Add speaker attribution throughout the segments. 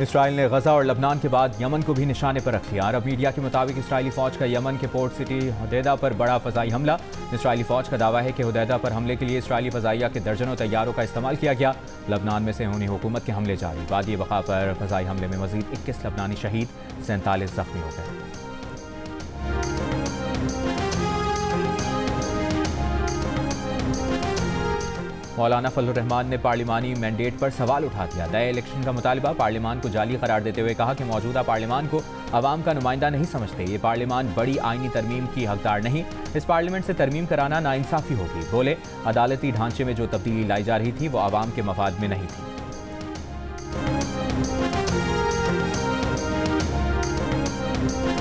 Speaker 1: Israel ने गजा और लबनान के बाद यमन को भी निशाने पर रख लिया। अरब मीडिया के मुताबिक इसराइली फौज का यमन के पोर्ट सिटी हुदैदा पर बड़ा फ़ज़ाई हमला। इसराइली फौज का दावा है कि हुदैदा पर हमले के लिए इसराइली फ़ज़ाइया के दर्जनों तैयारों का इस्तेमाल किया गया। लबनान में सेहूनी हुकूमत के हमले जारी। वादी वक़ा पर फ़ज़ाई हमले में मज़ीद 21 लबनानी शहीद, 47 ज़ख्मी हो गए। मौलाना फजलुर रहमान ने पार्लिमानी मैंडेट पर सवाल उठा दिया। नए इलेक्शन का मुतालबा पार्लियामान को जाली करार देते हुए कहा कि मौजूदा पार्लियामान को अवाम का नुमाइंदा नहीं समझते। ये पार्लियामान बड़ी आईनी तरमीम की हकदार नहीं। इस पार्लियामेंट से तरमीम कराना नाइंसाफ़ी होगी। बोले, अदालती ढांचे में जो तब्दीली लाई जा रही थी वो अवाम के मफाद में नहीं थी।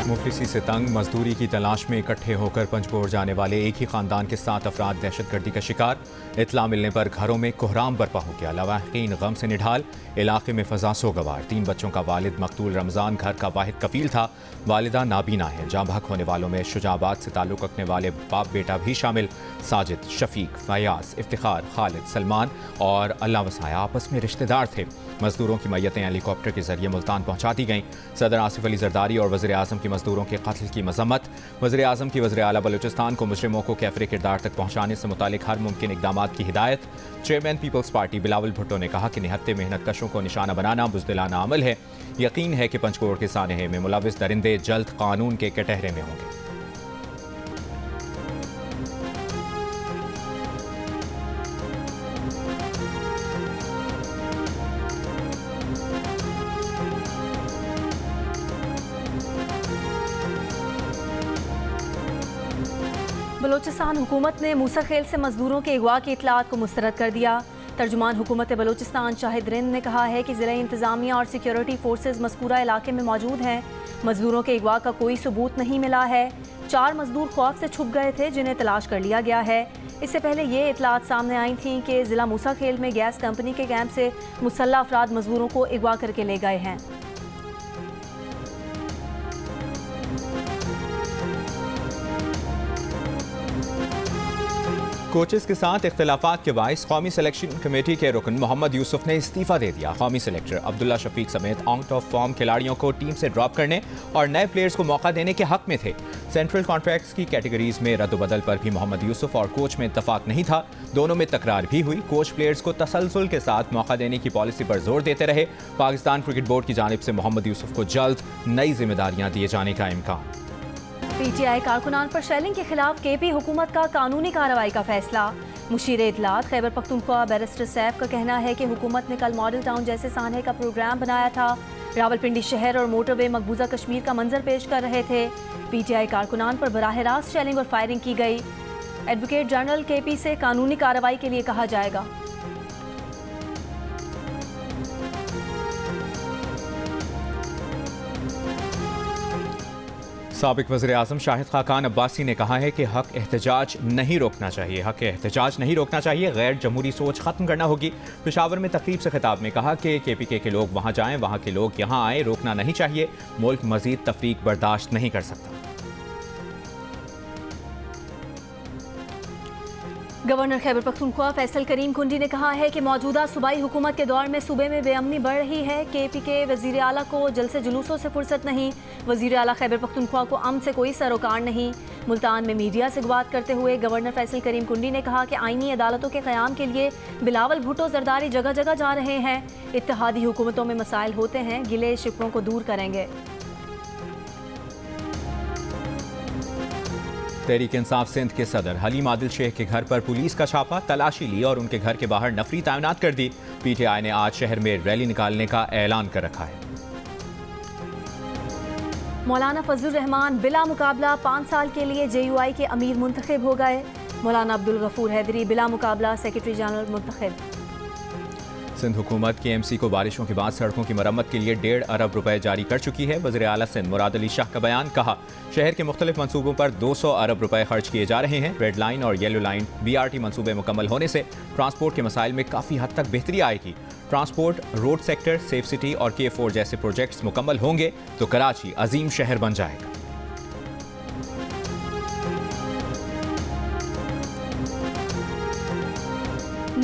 Speaker 1: मुफलिसी से तंग, मजदूरी की तलाश में इकट्ठे होकर पंजकोट जाने वाले एक ही खानदान के 7 अफराद दहशतगर्दी का शिकार। इतला मिलने पर घरों में कोहराम बरपा हो गया। लवाहिकीन गम से निढाल, इलाके में फजा सोगवार। 3 बच्चों का वालिद मकतूल रमज़ान घर का वाहिद कफील था। वालिदा नाबीना है। जाँ बहक होने वालों में शुजाबाद से ताल्लुक़ रखने वाले बाप बेटा भी शामिल। साजिद, शफीक, फयाज, इफ्तिखार, खालिद, सलमान और अल्लाह वसाया आपस में रिश्तेदार थे। मजदूरों की मैयतें हेलीकॉप्टर के जरिए मुल्तान पहुंचा दी गईं। सदर आसिफ अली जरदारी और वज़ीर आज़म की मजदूरों के कत्ल की मजम्मत। वज़ीर आज़म की वज़ीर आला बलूचिस्तान को मुजरिमों को कैफरे किरदार तक पहुंचाने से मुतालिक हर मुमकिन इक़दामात की हिदायत। चेयरमैन पीपल्स पार्टी बिलावल भुट्टो ने कहा कि निहत्ते मेहनत कशों को निशाना बनाना बुज़दिलाना अमल है। यकीन है कि पंचकोट के सानहे में मुलविस दरिंदे जल्द कानून के कटहरे में होंगे।
Speaker 2: बलोचिस्तान हुकूमत ने मूसा खेल से मजदूरों के अगवा की इतलात को मुस्तरद कर दिया। तर्जुमान हुकूमत बलोचिस्तान शाहिद रिंद ने कहा है कि ज़िला इंतज़ामिया और सिक्योरिटी फोर्सेज मज़कूरा इलाके में मौजूद हैं। मजदूरों के अगवा का कोई सबूत नहीं मिला है। 4 मजदूर खौफ से छुप गए थे जिन्हें तलाश कर लिया गया है। इससे पहले ये इतलात सामने आई थी कि ज़िला मूसा खेल में गैस कंपनी के कैंप से मुसल्लह अफराद मजदूरों को अगवा करके ले गए हैं।
Speaker 1: कोचेस के साथ इख्तिलाफात के बायस कौमी सिलेक्शन कमेटी के रुकन मोहम्मद यूसुफ ने इस्तीफा दे दिया। कौमी सिलेक्टर अब्दुल्ला शफीक समेत आउट ऑफ फॉर्म खिलाड़ियों को टीम से ड्रॉप करने और नए प्लेयर्स को मौका देने के हक में थे। सेंट्रल कॉन्ट्रैक्ट्स की कैटेगरीज में रद्द-बदल पर भी मोहम्मद यूसुफ और कोच में इत्तफाक नहीं था। दोनों में तकरार भी हुई। कोच प्लेयर्स को तसलसल के साथ मौका देने की पॉलिसी पर जोर देते रहे। पाकिस्तान क्रिकेट बोर्ड की जानिब से मोहम्मद यूसुफ को जल्द नई जिम्मेदारियां दिए जाने का इम्कान।
Speaker 2: PTI कारकुनान पर शेलिंग के खिलाफ KP हुकूमत का कानूनी कार्रवाई का फैसला। मुशीर इत्तलात खैबर पख्तूनख्वा बैरिस्टर सैफ का कहना है कि हुकूमत ने कल मॉडल टाउन जैसे सानहे का प्रोग्राम बनाया था। रावलपिंडी शहर और मोटरवे मकबूजा कश्मीर का मंजर पेश कर रहे थे। PTI कारकुनान पर बराह रास्त शेलिंग और फायरिंग की गई। एडवोकेट जनरल KP से कानूनी कार्रवाई के लिए कहा जाएगा।
Speaker 1: साबिक वज़ीर आज़म शाहिद खाकान अब्बासी ने कहा है कि हक एहतजाज नहीं रोकना चाहिए। हक एहतजाज नहीं रोकना चाहिए, गैर जमहूरी सोच ख़त्म करना होगी। पेशावर में तकरीब से खिताब में कहा कि KPK के लोग वहाँ जाएँ, वहाँ के लोग यहाँ आए, रोकना नहीं चाहिए। मुल्क मज़ीद तफरीक बर्दाश्त नहीं कर सकता।
Speaker 2: गवर्नर खैबर पख्तूनख्वा फैसल करीम कुंडी ने कहा है कि मौजूदा सूबाई हुकूमत के दौर में सूबे में बेअमनी बढ़ रही है। KPK वज़ीर आला को जलसे जुलूसों से फुर्सत नहीं। वज़ीर आला खैबर पख्तूनख्वा को अमन से कोई सरोकार नहीं। मुल्तान में मीडिया से बात करते हुए गवर्नर फैसल करीम कुंडी ने कहा कि आईनी अदालतों के क़याम के लिए बिलावल भुट्टो जरदारी जगह जगह जा रहे हैं। इत्तेहादी हुकूमतों में मसाइल होते हैं, गिले शिकवों को दूर करेंगे।
Speaker 1: तहरीक इंसाफ सिंध के सदर हलीम आदिल शेख के घर पर पुलिस का छापा, तलाशी ली और उनके घर के बाहर नफरी तैनात कर दी। PTI ने आज शहर में रैली निकालने का ऐलान कर रखा है।
Speaker 2: मौलाना फजलुर रहमान बिला मुकाबला 5 साल के लिए JUI के अमीर मुंतखब हो गए। मौलाना अब्दुल गफूर हैदरी बिला मुकाबला सेक्रेटरी जनरल मुंतखब।
Speaker 1: सिंध हुकूमत KMC को बारिशों के बाद सड़कों की मरम्मत के लिए 1.5 अरब रुपए जारी कर चुकी है। वज़ीर आला सिंध मुराद अली शाह का बयान, कहा शहर के मुख्तलिफ मनसूबों पर 200 अरब रुपए खर्च किए जा रहे हैं। रेड लाइन और येलो लाइन BRT मनसूबे मुकम्मल होने से ट्रांसपोर्ट के मसाइल में काफ़ी हद तक बेहतरी आएगी। Transport, road sector, safe city और K4 जैसे प्रोजेक्ट्स मुकम्मल होंगे तो कराची अजीम शहर बन जाएगा।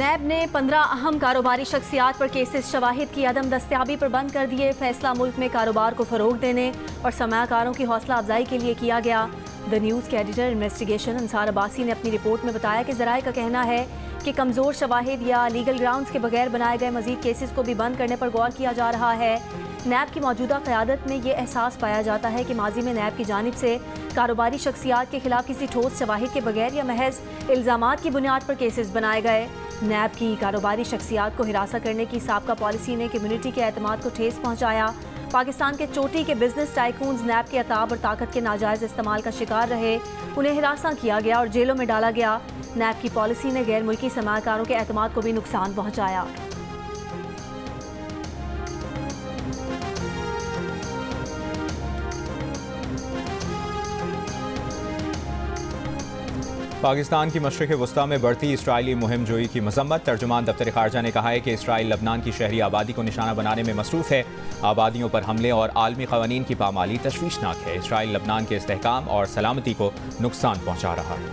Speaker 2: नैब ने 15 अहम कारोबारी शख्सियात पर केसेस शवाहिद की अदम दस्तयाबी पर बंद कर दिए। फैसला मुल्क में कारोबार को फरोग देने और सरमायाकारों की हौसला अफजाई के लिए किया गया। द न्यूज़ के एडिटर इन्वेस्टिगेशन अंसार अब्बासी ने अपनी रिपोर्ट में बताया कि ज़राए का कहना है कि कमज़ोर शवाहिद या लीगल ग्राउंड्स के बगैर बनाए गए मजीद केसेस को भी बंद करने पर गौर किया जा रहा है। नैब की मौजूदा क़यादत में ये एहसास पाया जाता है कि माजी में नैब की जानिब से कारोबारी शख्सियात के खिलाफ किसी ठोस शवाहिद के बगैर या महज इल्ज़ामात की बुनियाद पर केसेस बनाए गए। नैब की कारोबारी शख्सियात को हिरासा करने की साबका पॉलिसी ने कम्युनिटी के एतमाद को ठेस पहुँचाया। पाकिस्तान के चोटी के बिजनेस टाइकून्स नैब के अताब और ताकत के नाजायज़ इस्तेमाल का शिकार रहे। उन्हें हिरासा किया गया और जेलों में डाला गया। नैब की पॉलिसी ने गैर मुल्की सरमायाकारों के एतमाद को भी नुकसान पहुँचाया।
Speaker 1: पाकिस्तान की मशरिक़ वस्ता में बढ़ती इसराइली मुहिम जोई की मजम्मत। तर्जुमान दफ्तर खारजा ने कहा है कि इसराइल लबनान की शहरी आबादी को निशाना बनाने में मसरूफ़ है। आबादियों पर हमले और आलमी क़वानीन की पामाली तशवीशनाक है। इसराइल लबनान के इस्तेहकाम और सलामती को नुकसान पहुँचा रहा है।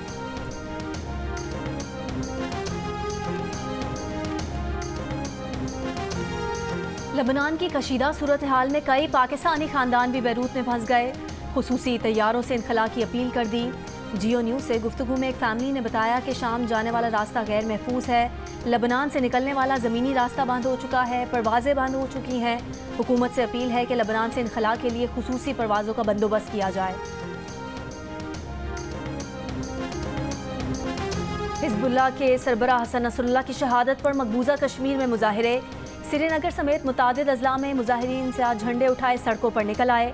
Speaker 2: लबनान की कशीदा सूरत हाल में कई पाकिस्तानी खानदान भी बैरूत में फंस गए। खुसूसी तैयारों से इनखला की अपील कर दी। जियो न्यूज़ से गुफ्तगू में एक फैमिली ने बताया कि शाम जाने वाला रास्ता गैर महफूज है। लबनान से निकलने वाला ज़मीनी रास्ता बंद हो चुका है, परवाज़ें बंद हो चुकी हैं। हुकूमत से अपील है कि लबनान से इनखला के लिए खुसूसी परवाज़ों का बंदोबस्त किया जाए। हिज़्बुल्लाह के सरबराह हसन नसरुल्लाह की शहादत पर मकबूजा कश्मीर में मुजाहिरे। श्रीनगर समेत मुतादिद अजला में मुजाहिरीन से आज झंडे उठाए सड़कों पर निकल आए।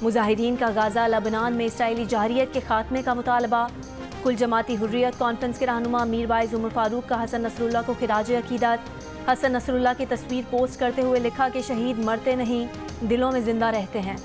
Speaker 2: मुजाहिरीन का गाज़ा लबनान में इसराइली जहरियत के खात्मे का मुतालबा। कुल जमाती हुर्रियत कॉन्फ्रेंस के रहनुमा मीर वाइज उमर फारूक का हसन नसरुल्लाह को खिराज अकीदत। हसन नसरुल्लाह की तस्वीर पोस्ट करते हुए लिखा कि शहीद मरते नहीं, दिलों में जिंदा रहते हैं।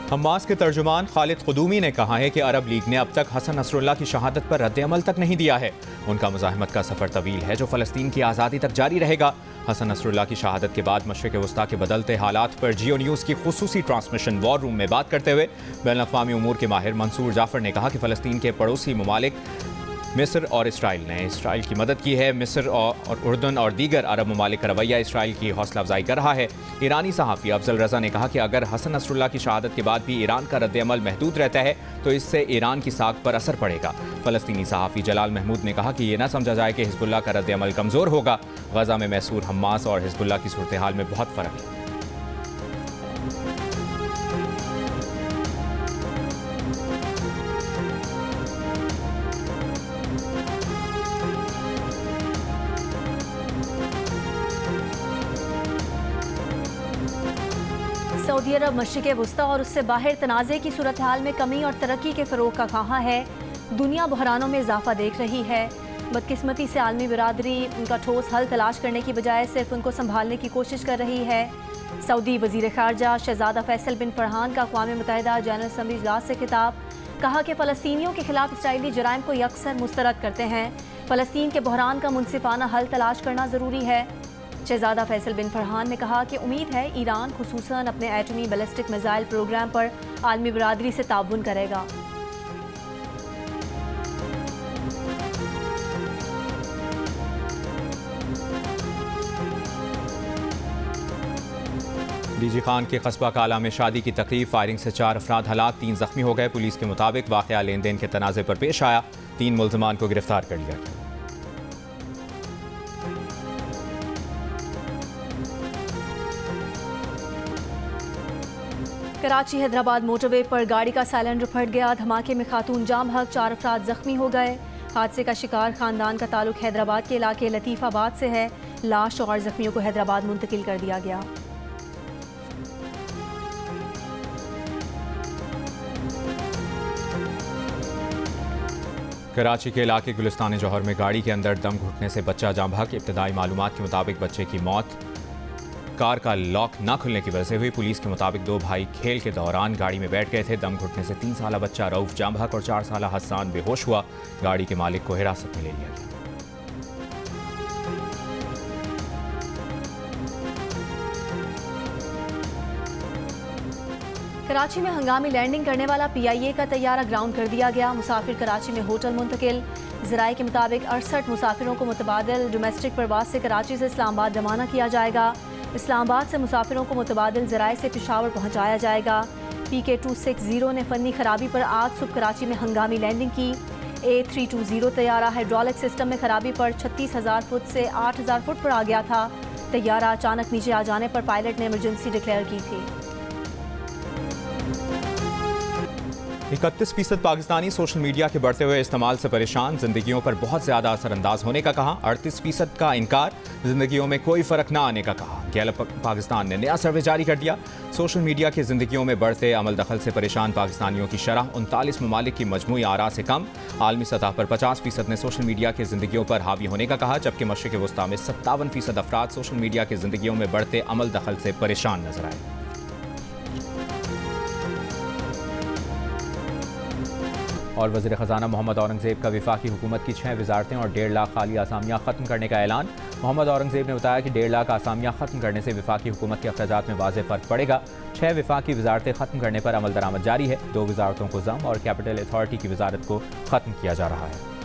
Speaker 1: हमास के तर्जुमान खालिद खुदूमी ने कहा है कि अरब लीग ने अब तक हसन नसरुल्लाह की शहादत पर रद्द-ए-अमल तक नहीं दिया है। उनका मुज़ाहमत का सफ़र तवील है जो फ़लस्तीन की आज़ादी तक जारी रहेगा। हसन नसरुल्लाह की शहादत के बाद मशरिक़ वस्ता के बदलते हालात पर जियो न्यूज़ की खुसूसी ट्रांसमिशन वॉर रूम में बात करते हुए बैनुल-अक़वामी उमूर के माहिर मंसूर जाफ़र ने कहा कि फ़लस्तीन के पड़ोसी ममालिक मिस्र और इसराइल ने इसराइल की मदद की है। मिस्र और उर्दन और दीगर अरब ममालिक का रवैया इसराइल की हौसला अफजाई कर रहा है। ईरानी सहाफ़ी अफजल रज़ा ने कहा कि अगर हसन नसरुल्लाह की शहादत के बाद भी ईरान का रद्द-ए-अमल महदूद रहता है तो इससे ईरान की साख पर असर पड़ेगा। फ़लस्तीनी सहाफ़ी जलाल महमूद ने कहा कि ये न समझा जाए कि हिज़्बुल्लाह का रद्द-ए-अमल कमज़ोर होगा। गज़ा में मैसूर हमास और हिज़्बुल्लाह की सूरत हाल में बहुत फ़र्क है।
Speaker 2: सऊदी अरब मशरिक़ वस्ता और उससे बाहर तनाज़े की सूरत हाल में कमी और तरक्की के फ़रोग़ का ख़्वाहां है। दुनिया बहरानों में इजाफा देख रही है। बदकिस्मती से आलमी बिरादरी उनका ठोस हल तलाश करने की बजाय सिर्फ उनको संभालने की कोशिश कर रही है। सऊदी वज़ीर ख़ारजा शहज़ादा फैसल बिन फरहान का अक़वाम मुत्तहिदा जनरल असम्बली इजलास से खिताब। कहा कि फ़लस्तीनियों के खिलाफ इसराइली जराइम को यकसर मुस्तरद करते हैं। फ़लस्तीन के बहरान का मुनसिफाना हल तलाश करना ज़रूरी है। शहज़ादा फैसल बिन फरहान ने कहा कि उम्मीद है ईरान खुसूसन अपने एटमी बैलिस्टिक मिसाइल प्रोग्राम पर आलमी बिरादरी से ताउन करेगा।
Speaker 1: डीजी खान के कस्बा काला में शादी की तकरीब, फायरिंग से 4 अफराद हलाक, 3 जख्मी हो गए। पुलिस के मुताबिक वाक़या लेन देन के तनाज़े पर पेश आया। 3 मुल्ज़िमान को गिरफ्तार कर लिया गया।
Speaker 2: कराची हैदराबाद मोटरवे पर गाड़ी का साइलेंसर फट गया। धमाके में खातून जाम हक, 4 अफराद जख्मी हो गए। हादसे का शिकार खानदान का ताल्लुक हैदराबाद के इलाके लतीफ़ाबाद से है। लाश और जख्मियों को हैदराबाद मुंतकिल कर दिया गया।
Speaker 1: कराची के इलाके गुलिस्तान जौहर में गाड़ी के अंदर दम घुटने से बच्चा जाम बहक। इब्तदाई मालूमात के मुताबिक बच्चे की मौत कार का लॉक न खुलने की वजह से हुई। पुलिस के मुताबिक 2 भाई खेल के दौरान गाड़ी में बैठ गए थे। दम घुटने से 3 साला बच्चा रऊफ जाम बहक और 4 साला हसन बेहोश हुआ। गाड़ी के मालिक को हिरासत में ले लिया गया।
Speaker 2: कराची में हंगामी लैंडिंग करने वाला PIA का तैयारा ग्राउंड कर दिया गया। मुसाफिर कराची में होटल मुंतकिल। ज़राए के मुताबिक 68 मुसाफिरों को मुतबादिल डोमेस्टिक परवाज से कराची से इस्लामाबाद रवाना किया जाएगा। इस्लामाबाद से मुसाफिरों को मुतबादिल ज़राए से पेशावर पहुँचाया जाएगा। PK260 ने फनी खराबी पर आज सुबह कराची में हंगामी लैंडिंग की। A320 तैयारा हाइड्रोलिक सिस्टम में खराबी पर 36,000 फुट से 8,000 फुट पर आ गया था। तैयारा अचानक नीचे आ जाने पर पायलट ने इमरजेंसी डिक्लेयर की थी।
Speaker 1: 31% पाकिस्तानी सोशल मीडिया के बढ़ते हुए इस्तेमाल से परेशान, जिंदगियों पर बहुत ज्यादा असरअंदाज होने का कहा। 38% का इनकार, जिंदगियों में कोई फर्क ना आने का कहा। गैलप पाकिस्तान ने नया सर्वे जारी कर दिया। सोशल मीडिया की जिंदगियों में बढ़ते अमल दखल से परेशान पाकिस्तानियों की शरह 39 ममालिक की मजमूई आरा से कम। आलमी सतह पर 50% ने सोशल मीडिया की जिंदगियों पर हावी होने का कहा, जबकि मशरिक वस्ता में 57% अफराद सोशल मीडिया की जिंदगियों में बढ़ते अमल दखल से परेशान नजर आए। और वज़ीर ख़जाना मोहम्मद औरंगज़ेब का वफाकी हुकूमत की 6 वजारतें और 1.5 लाख खाली आसामियाँ ख़त्म करने का ऐलान। मोहम्मद औरंगज़ेब ने बताया कि 1.5 लाख आसामियाँ ख़त्म करने से वफाकी हुकूमत के अखराजात में वाज़ेह फ़र्क पड़ेगा। 6 वफाकी वजारतें ख़त्म करने पर अमल दरामद जारी है। 2 वजारतों को ज़म और कैपिटल अथॉरिटी की वजारत को ख़त्म किया जा रहा है।